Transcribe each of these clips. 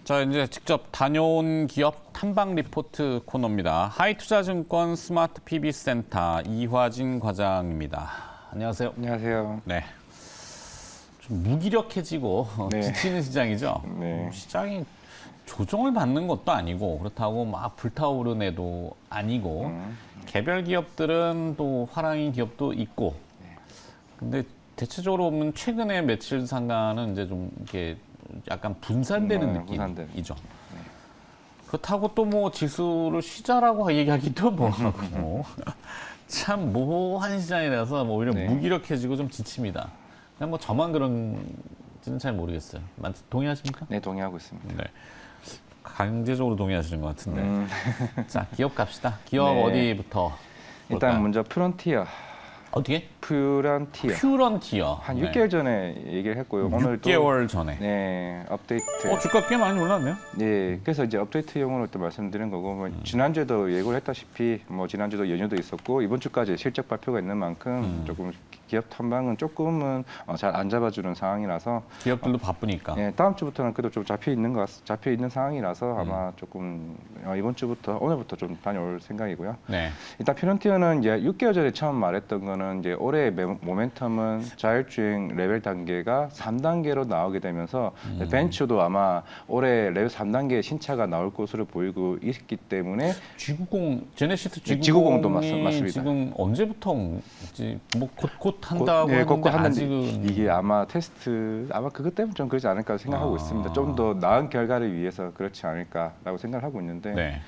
자, 이제 직접 다녀온 기업 탐방 리포트 코너입니다. 하이투자증권 스마트 PB센터 이화진 과장입니다. 안녕하세요. 안녕하세요. 네. 좀 무기력해지고 네. 지치는 시장이죠. 네. 시장이 조정을 받는 것도 아니고 그렇다고 막 불타오르는 애도 아니고 개별 기업들은 또 화랑인 기업도 있고. 근데 대체적으로 보면 최근에 며칠 상간은 이제 좀 이렇게 약간 분산되는 느낌이죠. 네. 그렇다고 또 뭐 지수를 쉬자라고 얘기하기도 뭐하고 참 모호한 시장이라서 뭐 오히려 네. 무기력해지고 좀 지칩니다. 그냥 뭐 저만 그런지는 잘 모르겠어요. 동의하십니까? 네, 동의하고 있습니다. 네. 강제적으로 동의하시는 것 같은데. 자, 기업 갑시다. 기업 네. 어디부터 일단 볼까요? 먼저 프론티어. 어떻게? 퓨런티어. 퓨런티어. 한 네. 6개월 전에 얘기를 했고요. 오늘도 6개월 전에. 네, 업데이트. 주가 꽤 많이 올랐네요. 네, 그래서 이제 업데이트용으로 또 말씀드린 거고, 뭐 지난주에도 예고를 했다시피, 뭐 지난주도 연휴도 있었고 이번 주까지 실적 발표가 있는 만큼 조금 기업 탐방은 조금은 잘 안 잡아주는 상황이라서 기업들도 바쁘니까. 네, 다음 주부터는 그래도 좀 잡혀 있는 상황이라서 아마 조금 이번 주부터 오늘부터 좀 다녀올 생각이고요. 네. 일단 퓨런티어는 이제 6개월 전에 처음 말했던 거는 이제 올해 모멘텀은 자율주행 레벨 단계가 3단계로 나오게 되면서 벤츠도 아마 올해 레벨 3단계 신차가 나올 것으로 보이고 있기 때문에 제네시스 지구공도 지구공이 맞습니다. 지금 지금 언제부터 뭐 곧 한다고 네, 하는데 아직은 이게 아마 테스트 아마 그것 때문에 좀 그러지 않을까 생각하고 있습니다. 좀 더 나은 결과를 위해서 그렇지 않을까라고 생각을 하고 있는데 네.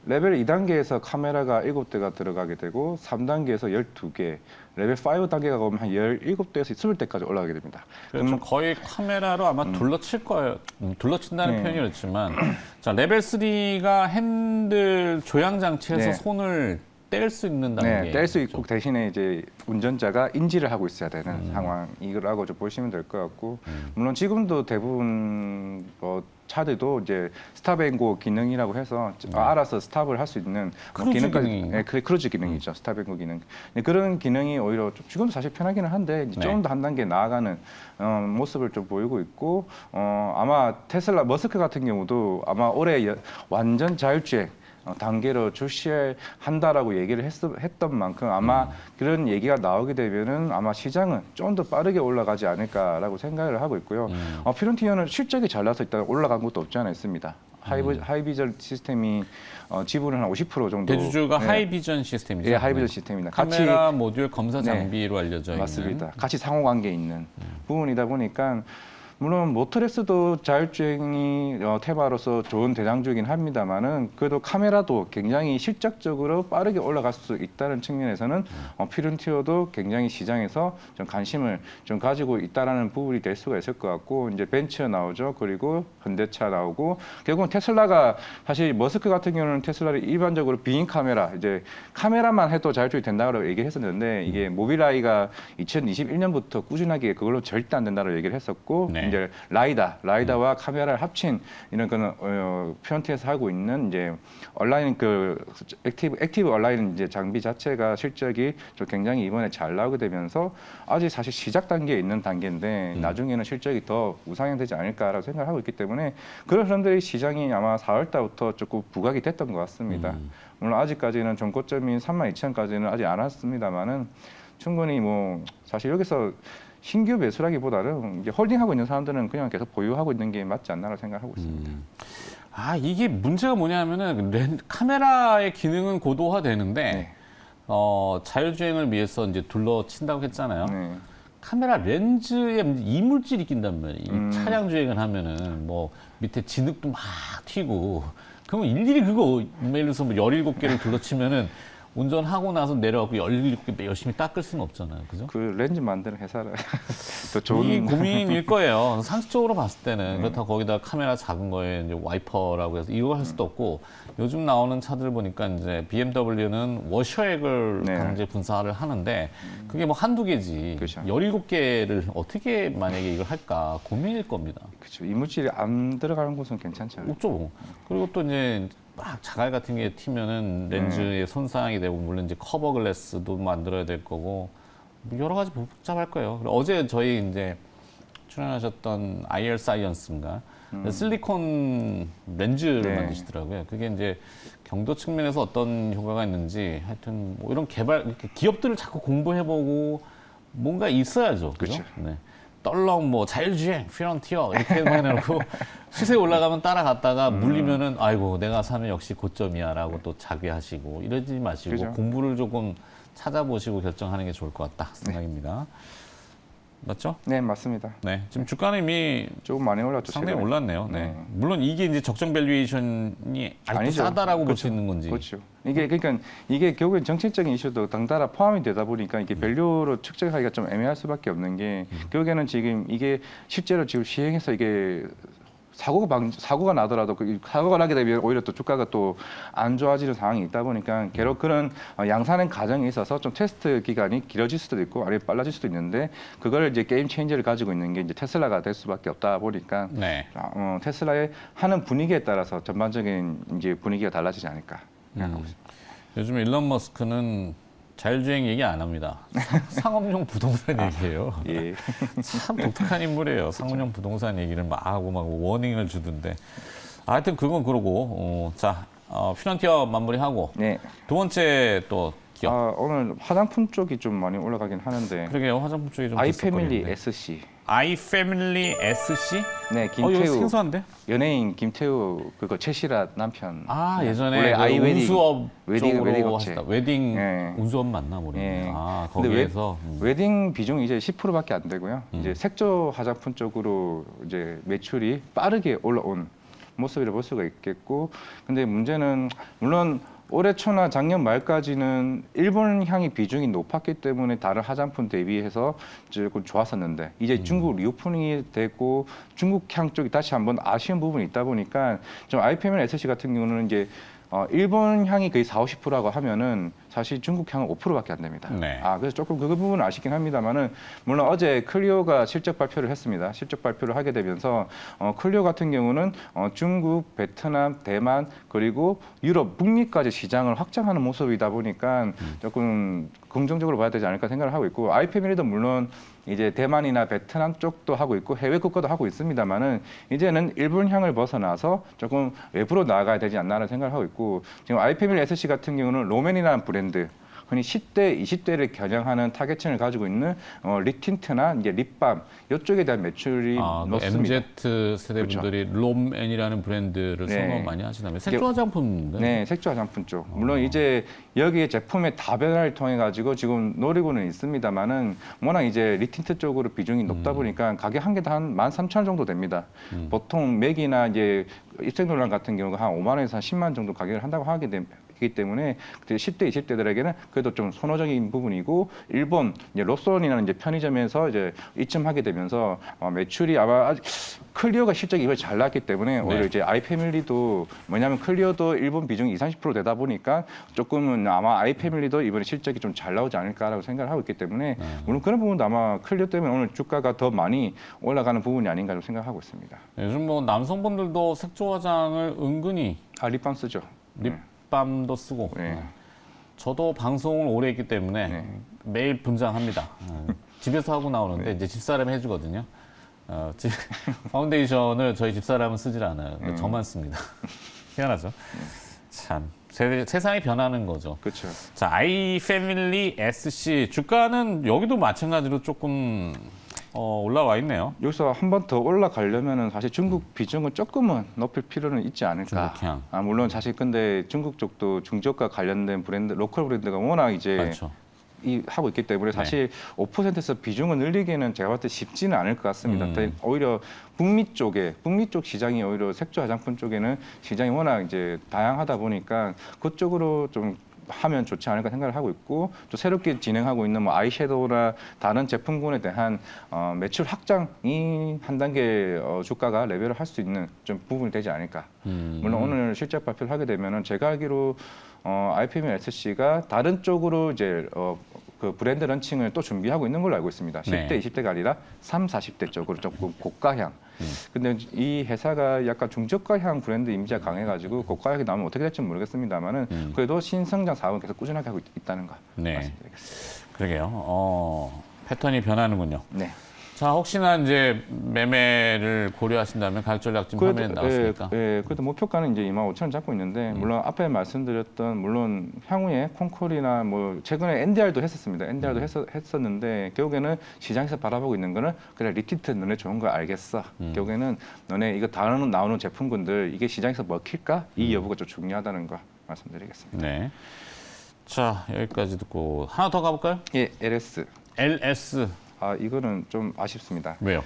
레벨 2단계에서 카메라가 7대가 들어가게 되고 3단계에서 12개, 레벨 5 단계가 오면 한 17대에서 20대까지 올라가게 됩니다. 그렇죠. 거의 카메라로 아마 둘러칠 거예요. 둘러친다는 표현이 그렇지만 자, 레벨 3가 핸들 조향 장치에서 손을 뗄 수 있는 단계. 네, 뗄 수 있고 대신에 이제 운전자가 인지를 하고 있어야 되는 상황 이거라고 좀 보시면 될 것 같고 물론 지금도 대부분 차들도 이제 스탑앤고 기능이라고 해서 알아서 스탑을 할 수 있는 크루즈 기능이 크루즈 기능이죠. 스탑앤고 기능. 그런 기능이 오히려 좀 지금도 사실 편하기는 한데 좀 더 한 단계 나아가는 모습을 좀 보이고 있고 아마 테슬라 머스크 같은 경우도 아마 올해 완전 자율주행 단계로 출시한다라고 얘기를 했던 만큼 아마 그런 얘기가 나오게 되면은 아마 시장은 좀 더 빠르게 올라가지 않을까라고 생각을 하고 있고요. 퓨런티어는 실적이 잘 나서 일단 올라간 것도 없지 않아 있습니다. 하이비전 시스템이 지분을 한 50% 정도. 대주주가 하이비전 시스템이죠. 예, 하이비전 시스템입니다. 카메라 모듈 검사 장비로 알려져 맞습니다. 있는. 같이 상호관계에 있는 부분이다 보니까 물론 모터레스도 자율주행이 테마로서 좋은 대장주이긴 합니다만은 그래도 카메라도 굉장히 실적적으로 빠르게 올라갈 수 있다는 측면에서는 퓨런티어도 굉장히 시장에서 좀 관심을 좀 가지고 있다라는 부분이 될 수가 있을 것 같고 이제 벤츠 나오죠. 그리고 현대차 나오고 결국은 테슬라가 사실 머스크 같은 경우는 테슬라를 일반적으로 비인 카메라 이제 카메라만 해도 자율주행이 된다고 얘기를 했었는데 이게 모빌아이가 2021년부터 꾸준하게 그걸로 절대 안 된다고 얘기를 했었고 이제 라이다와 카메라를 합친 이런 거는 퓨런티어에서 하고 있는 이제 온라인 액티브 온라인 이제 장비 자체가 실적이 좀 굉장히 이번에 잘 나오게 되면서 아직 사실 시작 단계에 있는 단계인데 나중에는 실적이 더 우상향되지 않을까라고 생각하고 있기 때문에 그런 사람들이 시장이 아마 4월 달부터 조금 부각이 됐던 것 같습니다. 물론 아직까지는 전고점인 32,000까지는 아직 안 왔습니다만은 충분히 뭐 사실 여기서 신규 매수라기보다는 이제 홀딩하고 있는 사람들은 그냥 계속 보유하고 있는 게 맞지 않나라고 생각하고 있습니다. 이게 문제가 뭐냐면은 카메라의 기능은 고도화되는데 자율주행을 위해서 이제 둘러친다고 했잖아요. 카메라 렌즈에 이물질이 낀단 말이에요. 차량 주행을 하면은 뭐 밑에 진흙도 막 튀고 그러면 일일이 그거 예를 들어서 뭐 17개를 둘러치면은 운전하고 나서 내려가고 17개 열심히 닦을 수는 없잖아요. 그죠? 그 렌즈 만드는 회사를 더 좋은 이 고민일 거예요. 상식적으로 봤을 때는. 그렇다고 거기다 카메라 작은 거에 이제 와이퍼라고 해서 이거 할 수도 없고 요즘 나오는 차들 보니까 이제 BMW는 워셔액을 강제 분사를 하는데 그게 뭐 한두 개지. 그렇죠. 17개를 어떻게 만약에 이걸 할까 고민일 겁니다. 그렇죠. 이물질이 안 들어가는 곳은 괜찮죠. 없죠. 그리고 또 이제 막 자갈 같은 게 튀면은 렌즈에 손상이 되고 물론 이제 커버 글래스도 만들어야 될 거고 여러 가지 복잡할 거예요. 어제 저희 이제 출연하셨던 IR 사이언스인가 실리콘 렌즈를 네. 만드시더라고요. 그게 이제 경도 측면에서 어떤 효과가 있는지 하여튼 뭐 이런 개발 이렇게 기업들을 자꾸 공부해보고 뭔가 있어야죠. 그죠? 그렇죠. 네. 떨렁 뭐 자율주행, 피런티어 이렇게만 해놓고 시세 올라가면 따라갔다가 물리면은 아이고 내가 사는 역시 고점이야라고 또 자괴하시고 이러지 마시고 그죠. 공부를 조금 찾아보시고 결정하는 게 좋을 것 같다 생각입니다. 맞죠? 네, 맞습니다. 네. 지금 주가는 이미 조금 많이 올랐죠. 상당히 최근에. 올랐네요. 네. 물론 이게 이제 적정 밸류에이션이 아직도 아니죠. 싸다라고 볼 수 그렇죠. 있는 건지. 그렇죠. 이게 그러니까 이게 결국엔 정책적인 이슈도 덩달아 포함이 되다 보니까 이게 밸류로 측정하기가 좀 애매할 수밖에 없는 게 결국에는 지금 이게 실제로 지금 시행해서 이게 사고가 나더라도 사고가 나게 되면 오히려 또 주가가 또 안 좋아지는 상황이 있다 보니까 결국 그런 양산의 과정에 있어서 좀 테스트 기간이 길어질 수도 있고 아니면 빨라질 수도 있는데 그걸 이제 게임 체인저를 가지고 있는 게 이제 테슬라가 될 수밖에 없다 보니까 네. 테슬라의 하는 분위기에 따라서 전반적인 이제 분위기가 달라지지 않을까 생각하고 있습니다. 요즘 일론 머스크는 자율주행 얘기 안 합니다. 상업용 부동산 얘기해요. 예. 참 독특한 인물이에요. 상업용 부동산 얘기를 막 하고 막 워닝을 주던데. 하여튼 그건 그러고 피런티어 마무리하고 네. 두 번째 또 기업. 오늘 화장품 쪽이 좀 많이 올라가긴 하는데 그러게요. 화장품 쪽이 좀 아이패밀리 들썩거리는데. SC. 아이패밀리 SC? 네, 이거 김태우 생소한데? 연예인 김태우 그거 최시라 남편. 예전에 원래 그 아이웨딩, 운수업 웨딩 쪽으로 업체. 하셨다. 웨딩 예. 운수업 맞나 모르겠네. 예. 근데 거기에서 웨딩 비중이 이제 10%밖에 안 되고요. 이제 색조 화장품 쪽으로 이제 매출이 빠르게 올라온 모습이라 볼 수가 있겠고, 근데 문제는 물론 올해 초나 작년 말까지는 일본 향이 비중이 높았기 때문에 다른 화장품 대비해서 조금 좋았었는데 이제 중국 리오프닝이 되고 중국 향 쪽이 다시 한번 아쉬운 부분이 있다 보니까 좀 아이패밀리 SC 같은 경우는 이제 일본 향이 거의 40~50%라고 하면은 사실 중국 향은 5%밖에 안 됩니다. 네. 그래서 조금 그 부분은 아쉽긴 합니다만은 물론 어제 클리오가 실적 발표를 했습니다. 실적 발표를 하게 되면서 클리오 같은 경우는 중국, 베트남, 대만 그리고 유럽, 북미까지 시장을 확장하는 모습이다 보니까 조금 긍정적으로 봐야 되지 않을까 생각을 하고 있고 아이패밀리도 물론 이제 대만이나 베트남 쪽도 하고 있고 해외 국가도 하고 있습니다만은 이제는 일본 향을 벗어나서 조금 외부로 나아가야 되지 않나라는 생각을 하고 있고 지금 아이패밀리 SC 같은 경우는 로맨이라는 브랜드 흔히 10대, 20대를 겨냥하는 타겟층을 가지고 있는 립틴트나 이제 립밤 이쪽에 대한 매출이 높습니다. MZ 세대 분들이 롬앤이라는 브랜드를 네. 선호 많이 하시다면 색조 화장품인데. 네, 색조 화장품 쪽. 물론 이제 여기에 제품의 다변화를 통해 가지고 지금 노리고는 있습니다만은 워낙 이제 립틴트 쪽으로 비중이 높다 보니까 가격 한 개도 한 13,000원 정도 됩니다. 보통 맥이나 이제 입생놀란 같은 경우가 한 5만 원에서 한 10만 원 정도 가격을 한다고 하기 때문에 10대, 20대들에게는 그래도 좀 선호적인 부분이고 일본 이제 로손이라는 이제 편의점에서 이제 입점하게 되면서 매출이 아마 아직 클리어가 실적이 이번에 잘 나왔기 때문에 오히려 이제 아이패밀리도 뭐냐면 클리어도 일본 비중이 20~30% 되다 보니까 조금은 아마 아이패밀리도 이번에 실적이 좀 잘 나오지 않을까라고 생각을 하고 있기 때문에 물론 그런 부분도 아마 클리어 때문에 오늘 주가가 더 많이 올라가는 부분이 아닌가 좀 생각하고 있습니다. 요즘 뭐 남성분들도 색조 화장을 은근히 립밤 쓰죠. 립밤도 쓰고. 네. 저도 방송을 오래 했기 때문에 네. 매일 분장합니다. 집에서 하고 나오는데 이제 집사람이 해주거든요. 파운데이션을 저희 집사람은 쓰질 않아요. 저만 씁니다. 희한하죠? 참 세상이 변하는 거죠. 그렇죠. 자, 아이패밀리 SC 주가는 여기도 마찬가지로 조금 올라와 있네요. 여기서 한 번 더 올라가려면은 사실 중국 비중을 조금은 높일 필요는 있지 않을까. 중국향. 물론 사실 근데 중국 쪽도 중저가 관련된 브랜드, 로컬 브랜드가 워낙 이제 그렇죠. 하고 있기 때문에 사실 5%에서 비중을 늘리기는 제가 봤을 때 쉽지는 않을 것 같습니다. 오히려 북미 쪽 시장이 오히려 색조 화장품 쪽에는 시장이 워낙 이제 다양하다 보니까 그쪽으로 좀 하면 좋지 않을까 생각을 하고 있고 또 새롭게 진행하고 있는 뭐 아이섀도우나 다른 제품군에 대한 매출 확장이 한 단계 주가가 레벨을 할 수 있는 좀 부분이 되지 않을까. 물론 오늘 실적 발표를 하게 되면은 제가 알기로 아이패밀리 SC가 다른 쪽으로 이제 그 브랜드 런칭을 또 준비하고 있는 걸로 알고 있습니다. 10대, 20대가 아니라 30, 40대 쪽으로 조금 고가향. 근데 이 회사가 약간 중저가향 브랜드 이미지가 강해가지고 고가향이 나오면 어떻게 될지 모르겠습니다만은 그래도 신성장 사업은 계속 꾸준하게 하고 있다는 거 네. 말씀드리겠습니다. 그러게요. 패턴이 변하는군요. 네. 자, 혹시나 이제 매매를 고려하신다면 가격 전략 지금 화면에 나왔으니까. 그래도 목표가는 이제 25,000원 잡고 있는데 물론 앞에 말씀드렸던 물론 향후에 콩콜이나 뭐 최근에 NDR도 했었습니다. NDR도 했었는데 결국에는 시장에서 바라보고 있는 거는 그래 리티트 너네 좋은 거 알겠어. 결국에는 너네 이거 다른 나오는 제품군들 이게 시장에서 먹힐까? 이 여부가 좀 중요하다는 거 말씀드리겠습니다. 네. 자, 여기까지 듣고 하나 더 가볼까요? 예, LS. LS. 아, 이거는 좀 아쉽습니다. 왜요?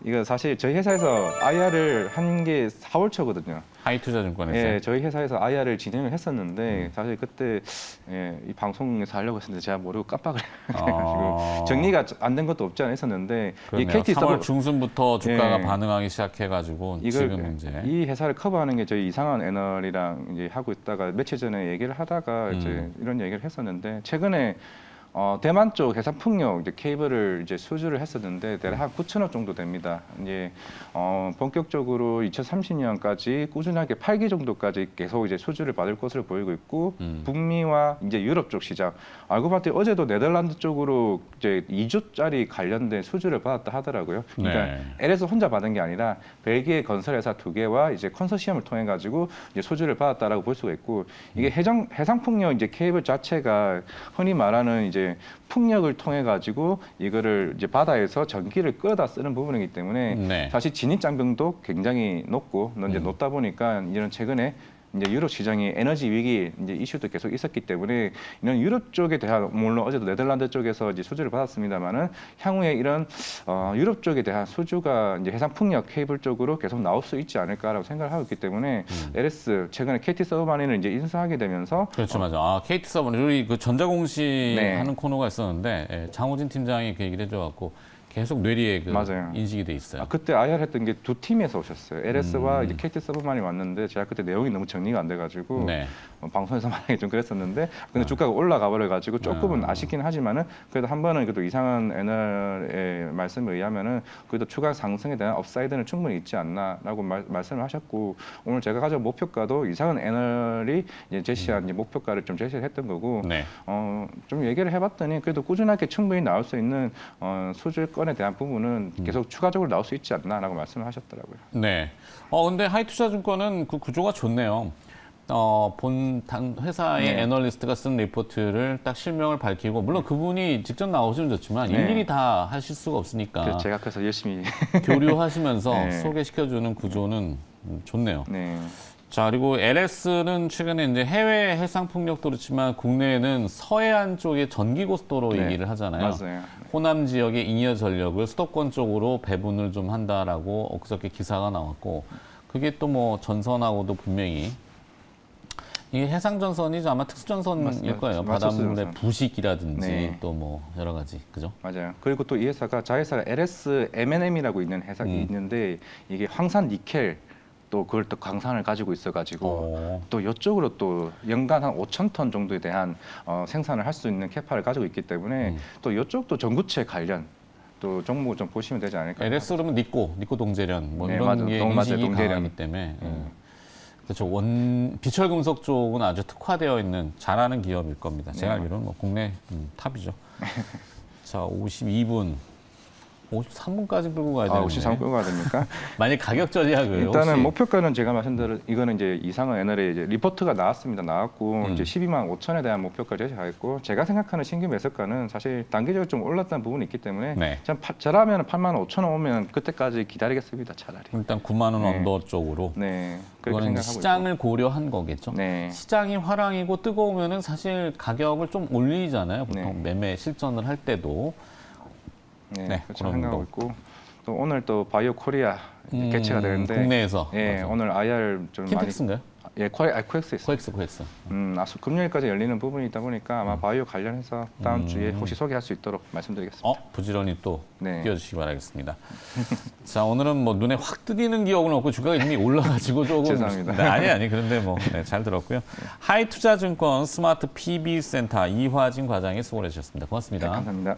이거 사실 저희 회사에서 IR을 한 게 4월 초거든요. 하이투자증권에서. 예, 저희 회사에서 IR을 진행을 했었는데 사실 그때 이 방송에서 하려고 했었는데 제가 모르고 깜빡을 해가지고 정리가 안 된 것도 없지 않아 있었는데 이 KT 3월 중순부터 주가가 반응하기 시작해가지고 지금 이제 이 회사를 커버하는 게 저희 이상한 애널이랑 이제 하고 있다가 며칠 전에 얘기를 하다가 이제 이런 얘기를 했었는데 최근에 대만 쪽 해상풍력 이제 케이블을 이제 수주를 했었는데 대략 한 9천억 정도 됩니다. 이제 본격적으로 2030년까지 꾸준하게 8기 정도까지 계속 이제 수주를 받을 것으로 보이고 있고 북미와 이제 유럽 쪽 시장 알고 봤더니 어제도 네덜란드 쪽으로 이제 2조짜리 관련된 수주를 받았다 하더라고요. 그러니까 네. LS 혼자 받은 게 아니라 벨기에 건설회사 2개와 이제 컨소시엄을 통해 가지고 이제 수주를 받았다라고 볼 수가 있고 이게 해상풍력 이제 케이블 자체가 흔히 말하는 이제 풍력을 통해 가지고 이거를 이제 바다에서 전기를 끌어다 쓰는 부분이기 때문에 네. 사실 진입 장벽도 굉장히 높고 이제 높다 보니까 이런 최근에 이제 유럽 시장이 에너지 위기 이제 이슈도 계속 있었기 때문에 이런 유럽 쪽에 대한 물론 어제도 네덜란드 쪽에서 이제 수주를 받았습니다만은 향후에 이런 유럽 쪽에 대한 수주가 이제 해상 풍력 케이블 쪽으로 계속 나올 수 있지 않을까라고 생각을 하고 있기 때문에 LS 최근에 KT 서브마린을 이제 인수하게 되면서 그렇죠, 맞아. KT 서브마린 우리 그 전자공시 하는 코너가 있었는데 장호진 팀장이 그 얘기를 해줘갖고. 계속 뇌리에 그 인식이 돼 있어요. 그때 IR 했던 게 두 팀에서 오셨어요. LS와 이제 KT 서브마린이 왔는데 제가 그때 내용이 너무 정리가 안 돼가지고 방송에서 말하기 좀 그랬었는데 근데 주가가 올라가 버려가지고 조금은 아쉽긴 하지만은 그래도 한 번은 그래도 이상한 애널의 말씀에 의하면은 그래도 추가 상승에 대한 업사이드는 충분히 있지 않나라고 말씀을 하셨고 오늘 제가 가져온 목표가도 이상한 애널이 이제 제시한 이제 목표가를 좀 제시를 했던 거고 좀 얘기를 해봤더니 그래도 꾸준하게 충분히 나올 수 있는 수주 건에 대한 부분은 계속 추가적으로 나올 수 있지 않나라고 말씀을 하셨더라고요. 네. 근데 하이투자증권은 그 구조가 좋네요. 본 회사의 애널리스트가 쓴 리포트를 딱 실명을 밝히고 물론 그분이 직접 나오시면 좋지만 일일이 다 하실 수가 없으니까 제가 그래서 열심히 교류하시면서 소개시켜주는 구조는 좋네요. 자, 그리고 LS는 최근에 이제 해외 해상풍력도 그렇지만 국내에는 서해안 쪽의 전기고속도로 얘기를 하잖아요. 맞아요. 호남 지역의 잉여 전력을 수도권 쪽으로 배분을 좀 한다라고 엊그저께 기사가 나왔고 그게 또 뭐 전선하고도 분명히 이게 해상전선이 아마 특수전선일 거예요. 바닷물의 부식이라든지 또 뭐 여러 가지, 그죠? 맞아요. 그리고 또 이 회사가 자회사가 LS M&M이라고 있는 회사가 있는데 이게 황산 니켈 또 그걸 또 강산을 가지고 있어가지고 또 이쪽으로 또 연간 한 5,000톤 정도에 대한 생산을 할 수 있는 캐파를 가지고 있기 때문에 또 이쪽도 전구체 관련 또 종목을 좀 보시면 되지 않을까. LS 그러면 니꼬 동제련 뭐 이런 게 인식이 강하기 때문에 그렇죠. 비철금속 쪽은 아주 특화되어 있는 잘하는 기업일 겁니다. 제가 알기로는 뭐 국내 탑이죠. 자, 52분. 53분까지 끌고 가야 되는데. 53분 끌고 가야 됩니까? 만약 가격 전략을 일단은 혹시... 목표가는 제가 말씀드린 이거는 이제 이상한 애널에 이제 리포트가 나왔습니다. 나왔고 이제 12만 5천에 대한 목표까지 제시하겠고 제가 생각하는 신규 매수가는 사실 단기적으로 좀 올랐다는 부분이 있기 때문에 저라면 8만 5천 원 오면 그때까지 기다리겠습니다. 차라리. 일단 9만 원 언더 쪽으로. 그거는 시장을 있고. 고려한 거겠죠. 시장이 화랑이고 뜨거우면은 사실 가격을 좀 올리잖아요. 보통 매매 실전을 할 때도. 그렇게 생각하고 있고 또 오늘 또 바이오 코리아 개최가 되는데 국내에서 오늘 IR 좀 킨텍스인가요? 코엑스 있어요. 코엑스. 금요일까지 열리는 부분이 있다 보니까 아마 바이오 관련해서 다음 주에 혹시 소개할 수 있도록 말씀드리겠습니다. 부지런히 또 띄워주시기 바라겠습니다. 자, 오늘은 뭐 눈에 확 띄는 기억은 없고 주가가 이미 올라가지고 조금 죄송합니다. 아니 그런데 뭐 잘 들었고요. 하이투자증권 스마트 PB 센터 이화진 과장이 수고해 주셨습니다. 고맙습니다. 감사합니다.